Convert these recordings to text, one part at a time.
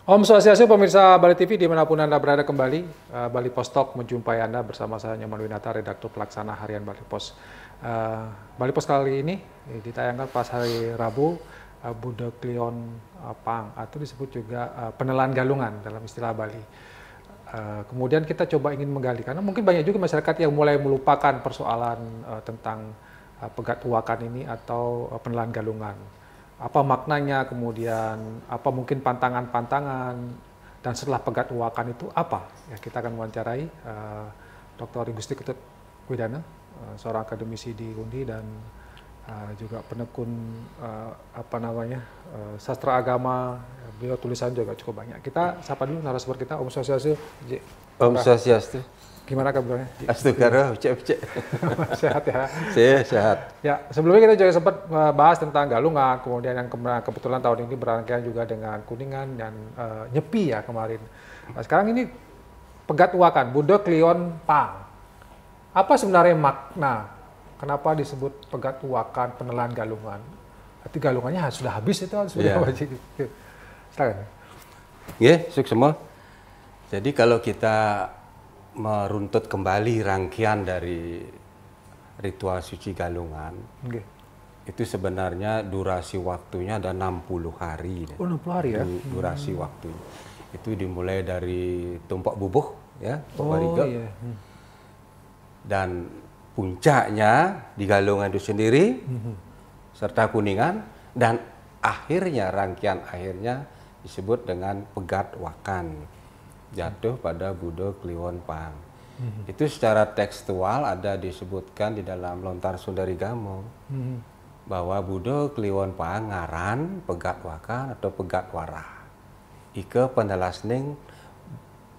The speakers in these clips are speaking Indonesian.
Om Swastiastu, pemirsa Bali TV dimanapun Anda berada kembali. Bali Post Talk menjumpai Anda bersama saya Nyoman Winata, redaktur pelaksana harian Bali Post. Bali Post kali ini ditayangkan pas hari Rabu, Buddha Klion Pang, atau disebut juga penelan galungan dalam istilah Bali. Kemudian kita coba ingin menggali, karena mungkin banyak juga masyarakat yang mulai melupakan persoalan tentang pegat uakan ini atau penelan galungan. Apa maknanya, kemudian apa mungkin pantangan-pantangan, dan setelah pegat uakan itu apa? Ya, kita akan wawancarai Dr. Igusti Ketut Widana, seorang akademisi di Undi dan juga penekun sastra agama. Beliau tulisan juga cukup banyak. Kita sapa dulu narasumber kita, Om Swastiastu. Om Swastiastu. Gimana kabarnya? Astagfirullah, ucap-ucap. Sehat ya? Saya sehat. Ya, sebelumnya kita juga sempat bahas tentang galungan, kemudian yang kebetulan tahun ini berangkaian juga dengan Kuningan dan Nyepi ya kemarin. Nah, sekarang ini pegat uakan, Buddha Klion Pang. Apa sebenarnya makna? Kenapa disebut pegat uakan, penelan galungan? Berarti galungannya sudah habis itu sudah wajib. Silakan. Ya, sukses semua. Jadi kalau kita meruntut kembali rangkaian dari ritual suci galungan, itu sebenarnya durasi waktunya ada 60 hari. Oh, 60 hari ya? Durasi waktunya. Itu dimulai dari tumpak bubuh, ya, iya. Dan puncaknya di galungan itu sendiri, serta Kuningan, dan akhirnya, rangkaian akhirnya disebut dengan pegat wakan. Jatuh pada Buddha Klion Pang. Itu secara tekstual ada disebutkan di dalam Lontar Sundarigamo bahwa Buddha Klion Pang ngaran pegat wakan atau pegat warah. Ike penelasning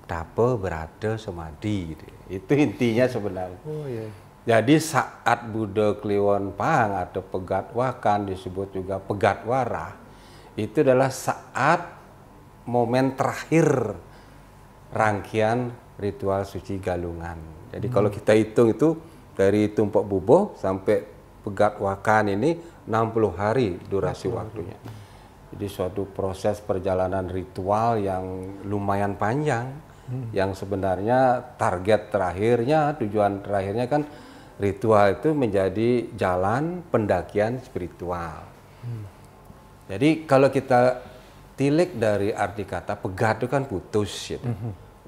tape berada semadi. Itu intinya sebenarnya. Oh, iya. Jadi saat Buddha Klion Pang atau pegat wakan disebut juga pegat warah, itu adalah saat momen terakhir rangkaian ritual suci galungan. Jadi kalau kita hitung itu dari tumpak bubuh sampai pegat wakan ini 60 hari durasi waktunya. Jadi suatu proses perjalanan ritual yang lumayan panjang, yang sebenarnya target terakhirnya, tujuan terakhirnya kan ritual itu menjadi jalan pendakian spiritual. Jadi kalau kita tilik dari arti kata pegat itu kan putus, gitu.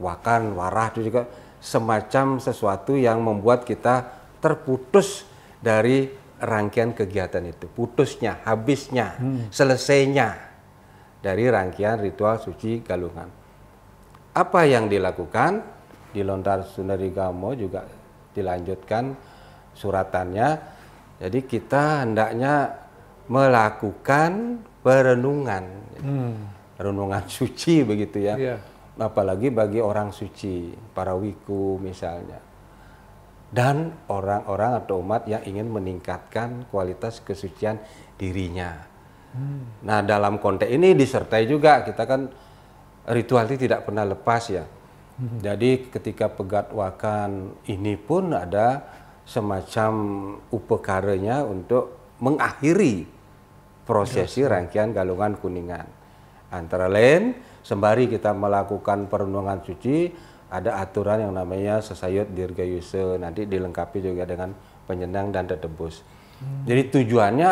Wakan, warah itu juga semacam sesuatu yang membuat kita terputus dari rangkaian kegiatan itu. Putusnya, habisnya, selesainya dari rangkaian ritual suci galungan. Apa yang dilakukan di Lontar Sundarigamo juga dilanjutkan suratannya. Jadi kita hendaknya melakukan perenungan, renungan suci begitu ya. Yeah. Apalagi bagi orang suci, para wiku misalnya, dan orang-orang atau umat yang ingin meningkatkan kualitas kesucian dirinya. Nah, dalam konteks ini disertai juga, kita kan ritual itu tidak pernah lepas ya. Jadi ketika pegat wakan ini pun ada semacam upakaranya untuk mengakhiri prosesi rangkaian galungan Kuningan. Antara lain, sembari kita melakukan perenungan suci, ada aturan yang namanya sesayut dirgayusa, nanti dilengkapi juga dengan penyenang dan tetebus. Jadi tujuannya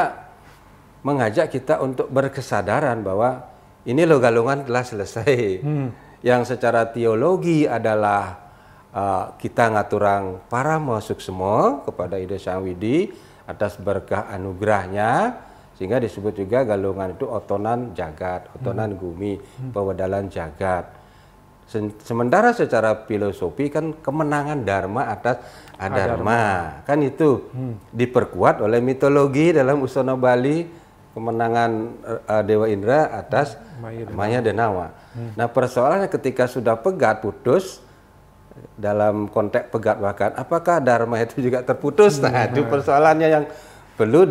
mengajak kita untuk berkesadaran bahwa ini loh galungan telah selesai. Yang secara teologi adalah kita ngaturang para masuk semua kepada Ida Sang Widi atas berkah anugerahnya, sehingga disebut juga galungan itu otonan jagat, otonan gumi, pewedalan jagat. Sementara secara filosofi kan kemenangan dharma atas adharma. Kan itu diperkuat oleh mitologi dalam Usana Bali, kemenangan Dewa Indra atas Maya Denawa. Nah, persoalannya ketika sudah pegat putus, dalam konteks pegat wakan, apakah dharma itu juga terputus? Nah, itu persoalannya yang perlu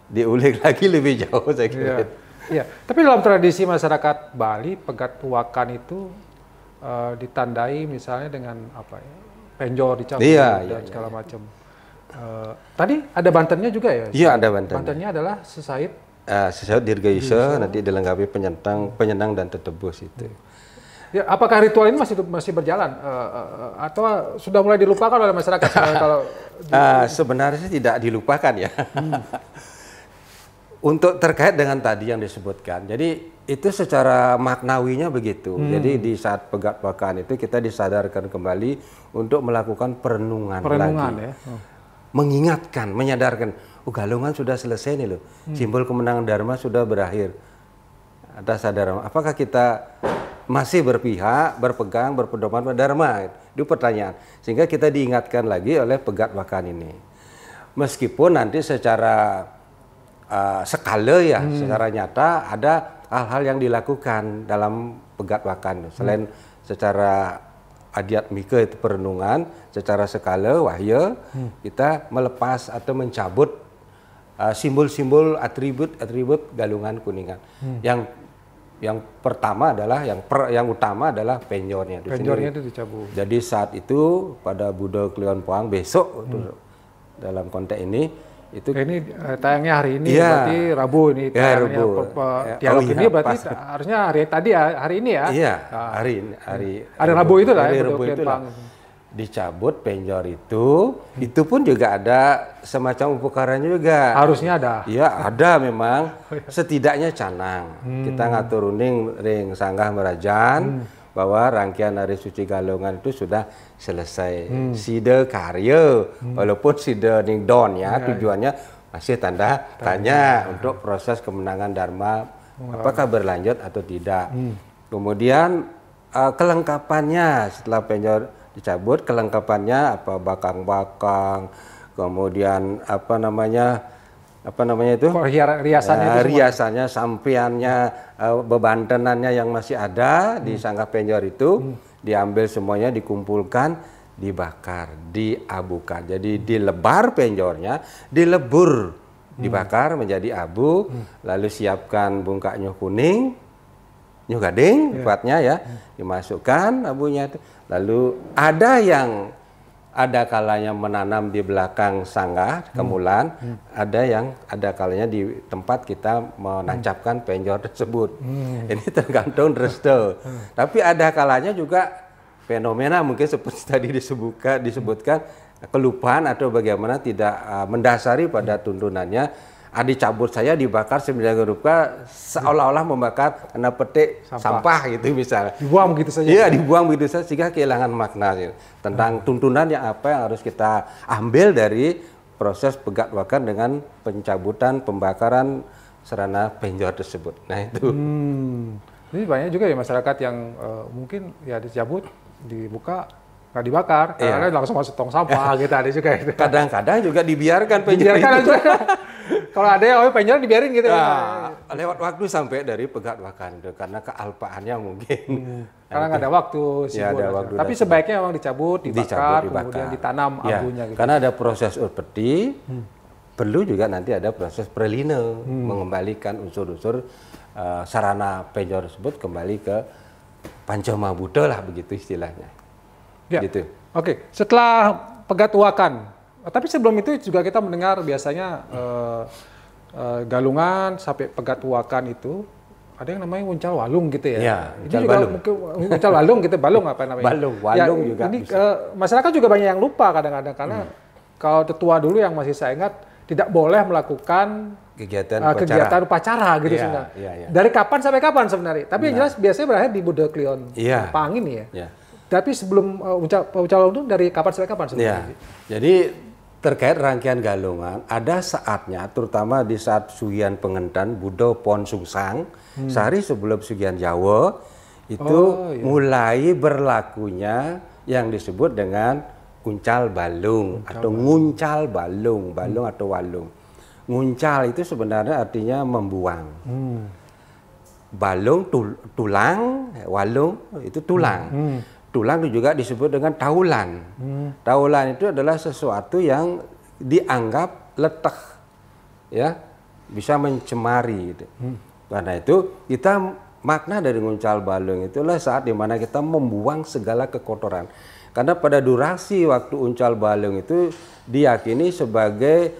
diulik lagi lebih jauh, saya kira. Iya. Tapi dalam tradisi masyarakat Bali, pegat wakan itu ditandai misalnya dengan apa ya, penjor dicabut dan segala macam. Tadi ada bantennya juga ya? Iya, ada bantennya. Bantennya adalah sesait Sesaut dirgaisa, nanti dilengkapi penyenang dan tetebus itu. Ya, apakah ritual ini masih berjalan atau sudah mulai dilupakan oleh masyarakat? Kalau sebenarnya tidak dilupakan ya. Untuk terkait dengan tadi yang disebutkan, jadi itu secara maknawinya begitu. Jadi di saat pegat wakan itu kita disadarkan kembali untuk melakukan perenungan lagi, ya? Mengingatkan, menyadarkan, Galungan sudah selesai nih loh, simbol kemenangan Dharma sudah berakhir. Atas sadar, apakah kita masih berpihak, berpegang, berpedoman pada Dharma? Itu pertanyaan. Sehingga kita diingatkan lagi oleh pegat wakan ini. Meskipun nanti secara skala ya, secara nyata ada hal-hal yang dilakukan dalam pegat wakan. Selain secara adiatmika itu perenungan, secara skala wahya kita melepas atau mencabut simbol-simbol atribut Galungan Kuningan. Yang pertama adalah yang utama adalah penjornya. Penjornya itu dicabut. Jadi saat itu pada Buddha Kliwon Poang besok dalam konteks ini itu ini tayangnya hari ini berarti Rabu ini tayangnya dialog ini berarti harusnya hari ini ya. Iya, hari ada Rabu itu lah ya, Rabu itu lah. Dicabut penjor itu pun juga ada semacam upakaranya juga. Harusnya ada. Iya, ada memang. Setidaknya canang. Kita ngaturuning ring sanggah merajan bahwa rangkaian hari suci Galungan itu sudah selesai. Sida karya, walaupun sida ning don ya, tujuannya masih tanda tanya untuk proses kemenangan Dharma apakah berlanjut atau tidak. Kemudian kelengkapannya setelah penjor dicabut, kelengkapannya apa, bakang-bakang, kemudian apa namanya itu riasannya, sampiannya, bebantenannya yang masih ada di sanggah penjor itu diambil semuanya, dikumpulkan, dibakar, diabukan. Jadi dilebar penjornya, dilebur, dibakar menjadi abu, lalu siapkan bungkak nyuh kuning, nyuh gading, kuatnya ya, dimasukkan abunya itu. Lalu ada kalanya menanam di belakang sanggah kemulan, ada kalanya di tempat kita menancapkan penjor tersebut. Ini tergantung restu. Tapi ada kalanya juga fenomena mungkin seperti tadi disebutkan kelupaan atau bagaimana tidak mendasari pada tuntunannya. Dicabut saya dibakar sembilan rupa seolah-olah membakar kena petik sampah gitu misalnya. Dibuang begitu saja. Iya, dibuang begitu saja sehingga kehilangan makna tentang tuntunan yang apa yang harus kita ambil dari proses pegat wakan dengan pencabutan, pembakaran sarana penjor tersebut. Nah itu. Ini banyak juga ya masyarakat yang mungkin ya dicabut, dibuka, nggak dibakar, karena langsung masuk tong sampah gitu ada juga. Kadang-kadang juga dibiarkan penjor itu. Kalau ada yang penjor dibiarin gitu. Lewat waktu sampai dari pegat wakan itu karena kealpaannya mungkin. Karena nggak ada waktu. Tapi sebaiknya memang dicabut, dibakar, kemudian ditanam abunya. Gitu. Karena ada proses urpeti, perlu juga nanti ada proses prelina, mengembalikan unsur-unsur sarana penjor tersebut kembali ke Pancama Buddha lah begitu istilahnya. Ya. Gitu. Oke, setelah pegat wakan. Tapi sebelum itu juga kita mendengar biasanya Galungan sampai pegat wakan itu ada yang namanya uncal walung gitu ya. Ya, ini juga mungkin uncal walung gitu, balung apa namanya? Walung ya, juga. Ini masyarakat juga banyak yang lupa kadang-kadang karena kalau tetua dulu yang masih saya ingat tidak boleh melakukan kegiatan upacara gitu sebenarnya. Dari kapan sampai kapan sebenarnya? Tapi yang jelas biasanya berakhir di Buddha Kliwon Poang ini ya. Tapi sebelum uncal walung itu dari kapan sampai kapan sebenarnya? Jadi terkait rangkaian Galungan, ada saatnya, terutama di saat Sugihan Pengentan, Buddha Pon Sungsang, sehari sebelum Sugihan Jawa, itu mulai berlakunya yang disebut dengan uncal balung atau nguncal balung atau walung. Nguncal itu sebenarnya artinya membuang. Balung tulang, walung itu tulang. Tulang juga disebut dengan taulan. Taulan itu adalah sesuatu yang dianggap letak, ya, bisa mencemari. Gitu. Karena itu kita makna dari nguncal balung itulah saat dimana kita membuang segala kekotoran. Karena pada durasi waktu uncal balung itu diyakini sebagai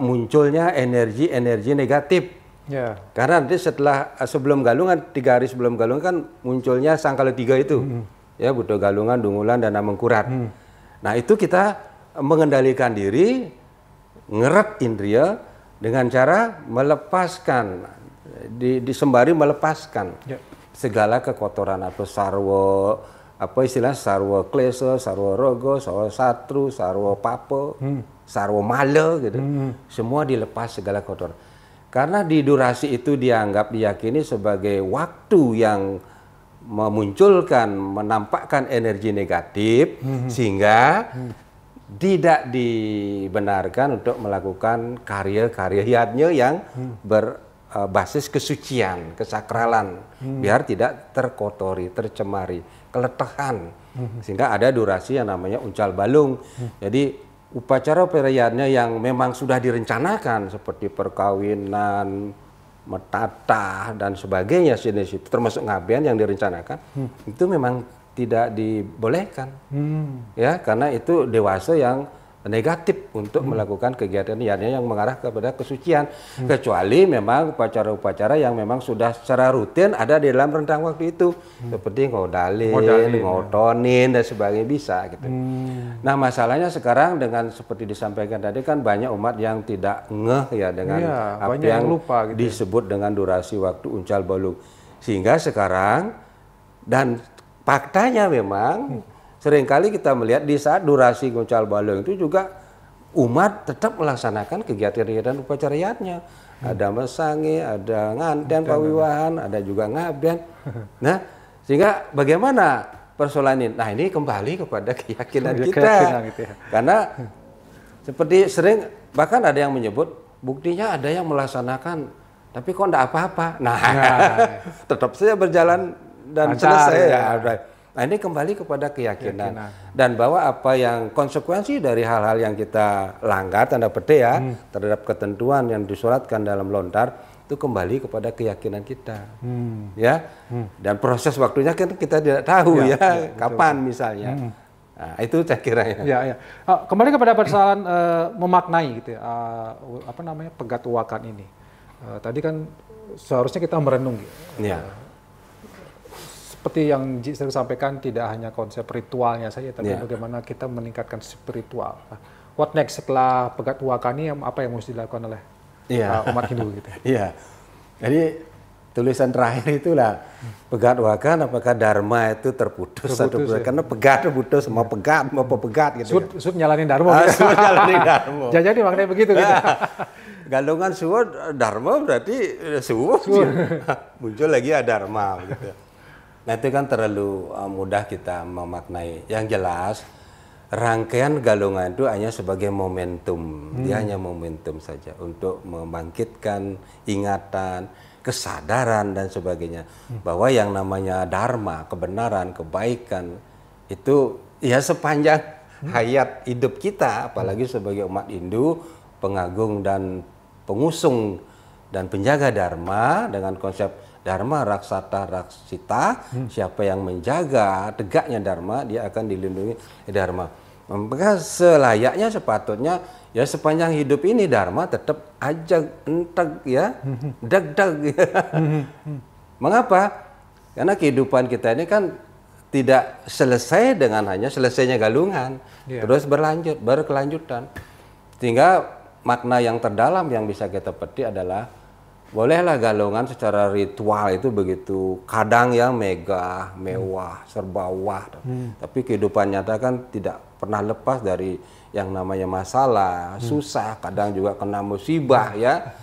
munculnya energi-energi negatif Ya. Karena nanti sebelum Galungan, 3 hari sebelum Galungan kan munculnya Sangkala 3 itu. Ya, Buto Galungan, Dungulan, dan Amengkurat. Nah, itu kita mengendalikan diri, ngeret indria dengan cara melepaskan, disembari melepaskan segala kekotoran atau sarwa, sarwa klesa, sarwa rogo, sarwa satru, sarwa pape, sarwa male gitu. Semua dilepas segala kotoran. Karena di durasi itu diyakini sebagai waktu yang menampakkan energi negatif, sehingga tidak dibenarkan untuk melakukan karya-karyanya yang berbasis kesucian, kesakralan, biar tidak terkotori, tercemari, keletahan, sehingga ada durasi yang namanya uncal balung. Jadi upacara perayaannya yang memang sudah direncanakan seperti perkawinan, metatah dan sebagainya, jenis itu termasuk ngaben yang direncanakan, itu memang tidak dibolehkan, ya, karena itu dewasa yang negatif untuk melakukan kegiatan yang mengarah kepada kesucian, kecuali memang upacara-upacara yang memang sudah secara rutin ada di dalam rentang waktu itu, seperti ngodalin, ngotonin dan sebagainya bisa gitu. Nah, masalahnya sekarang dengan seperti disampaikan tadi kan banyak umat yang tidak ngeh ya dengan apa yang lupa, gitu, disebut dengan durasi waktu uncal balung, sehingga sekarang dan faktanya memang seringkali kita melihat di saat durasi uncal balung itu juga umat tetap melaksanakan kegiatan-kegiatan upacaranya. Ada mesangi, ada nganten pawiwahan, ada juga ngaben. Nah, sehingga bagaimana persoalan ini? Nah, ini kembali kepada keyakinan kita. Gitu ya. Karena seperti sering bahkan ada yang menyebut buktinya ada yang melaksanakan tapi kok enggak apa-apa. Nah, tetap saja berjalan dan selesai ya. Nah, ini kembali kepada keyakinan. Dan bahwa apa yang konsekuensi dari hal-hal yang kita langgar tanda petik ya terhadap ketentuan yang disuratkan dalam lontar itu kembali kepada keyakinan kita. Ya. Dan proses waktunya kan kita tidak tahu kapan betul. Misalnya. Nah, itu saya kira ya. Kembali kepada persoalan memaknai gitu ya. Pegat wakan ini. Tadi kan seharusnya kita merenung gitu. Ya. Seperti yang saya sampaikan, tidak hanya konsep ritualnya saja, tapi bagaimana kita meningkatkan spiritual. What next setelah pegat wakan ini, apa yang mesti dilakukan oleh umat Hindu gitu? Iya. Jadi tulisan terakhir itulah pegat wakan, apakah dharma itu terputus atau karena pegat putus, mau pegat gitu. Sud nyalanin dharma. Sud nyalanin dharma. Jadi maknanya begitu gitu. Galungan suwud dharma berarti suwud. Muncul lagi dharma gitu. Nah, itu kan terlalu mudah kita memaknai. Yang jelas, rangkaian Galungan itu hanya sebagai momentum. Dia hanya momentum saja untuk membangkitkan ingatan, kesadaran, dan sebagainya. Bahwa yang namanya dharma, kebenaran, kebaikan, itu ya sepanjang hayat hidup kita, apalagi sebagai umat Hindu, pengagung dan pengusung dan penjaga dharma dengan konsep Dharma Raksata Raksita, siapa yang menjaga tegaknya Dharma, dia akan dilindungi Dharma. Maka selayaknya sepatutnya ya sepanjang hidup ini Dharma tetap aja enteg ya, dag-dag. Mengapa? Karena kehidupan kita ini kan tidak selesai dengan hanya selesainya Galungan, terus berkelanjutan. Sehingga makna yang terdalam yang bisa kita petik adalah bolehlah Galungan secara ritual itu begitu kadang ya megah, mewah, serba wah. Tapi kehidupan nyata kan tidak pernah lepas dari yang namanya masalah, susah, kadang juga kena musibah ya.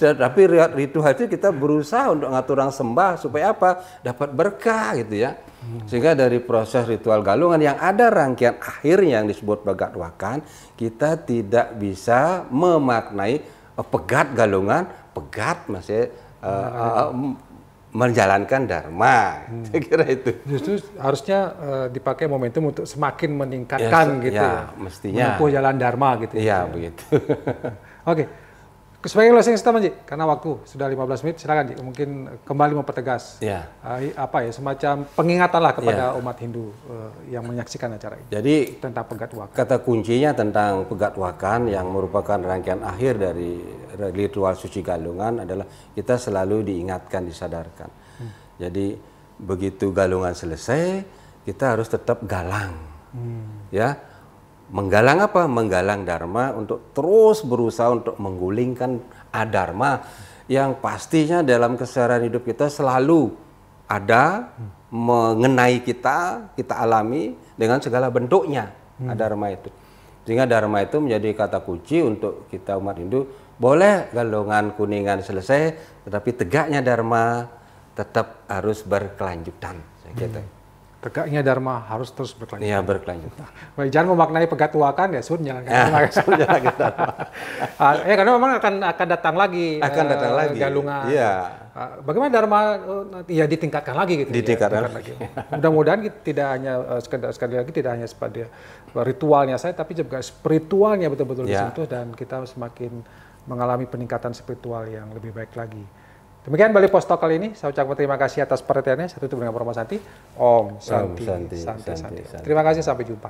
Tapi ritual itu kita berusaha untuk ngatur orang sembah supaya apa? Dapat berkah gitu ya. Sehingga dari proses ritual Galungan yang ada rangkaian akhirnya yang disebut pegat wakan, kita tidak bisa memaknai pegat Galungan, pegat masih menjalankan dharma. Saya kira itu. Justru harusnya dipakai momentum untuk semakin meningkatkan gitu ya. Mestinya. Menempuh jalan dharma gitu. Iya, begitu. Oke. Sebagai closing statement, Ji, karena waktu sudah 15 menit, silakan Ji, mungkin kembali mempertegas apa ya, semacam pengingatan lah kepada umat Hindu yang menyaksikan acara ini. Jadi tentang Pegat Wakan. Kata kuncinya tentang Pegat Wakan yang merupakan rangkaian akhir dari ritual suci Galungan adalah kita selalu diingatkan, disadarkan. Jadi begitu Galungan selesai, kita harus tetap galang, ya. Menggalang apa? Menggalang Dharma untuk terus berusaha untuk menggulingkan adharma yang pastinya dalam keseharian hidup kita selalu ada, mengenai kita alami dengan segala bentuknya adharma itu. Sehingga dharma itu menjadi kata kunci untuk kita umat Hindu. Boleh Galungan Kuningan selesai, tetapi tegaknya dharma tetap harus berkelanjutan. Saya kira. Tegaknya Dharma harus terus berkelanjutan. Iya, berkelanjutan. Baik, jangan memaknai Pegat Wakan ya, Sun, jangan. Karena memang akan datang lagi. Galungan. Iya. Bagaimana Dharma ya ditingkatkan lagi gitu. Ditingkatkan lagi. Mudah-mudahan tidak hanya sekali lagi tidak hanya pada ritualnya saya, tapi juga spiritualnya betul-betul disentuh dan kita semakin mengalami peningkatan spiritual yang lebih baik lagi. Demikian Bali Post Talk kali ini. Saya ucapkan terima kasih atas perhatiannya. Saya tutup dengan Promo Santi. Om Santi. Terima kasih, sampai jumpa.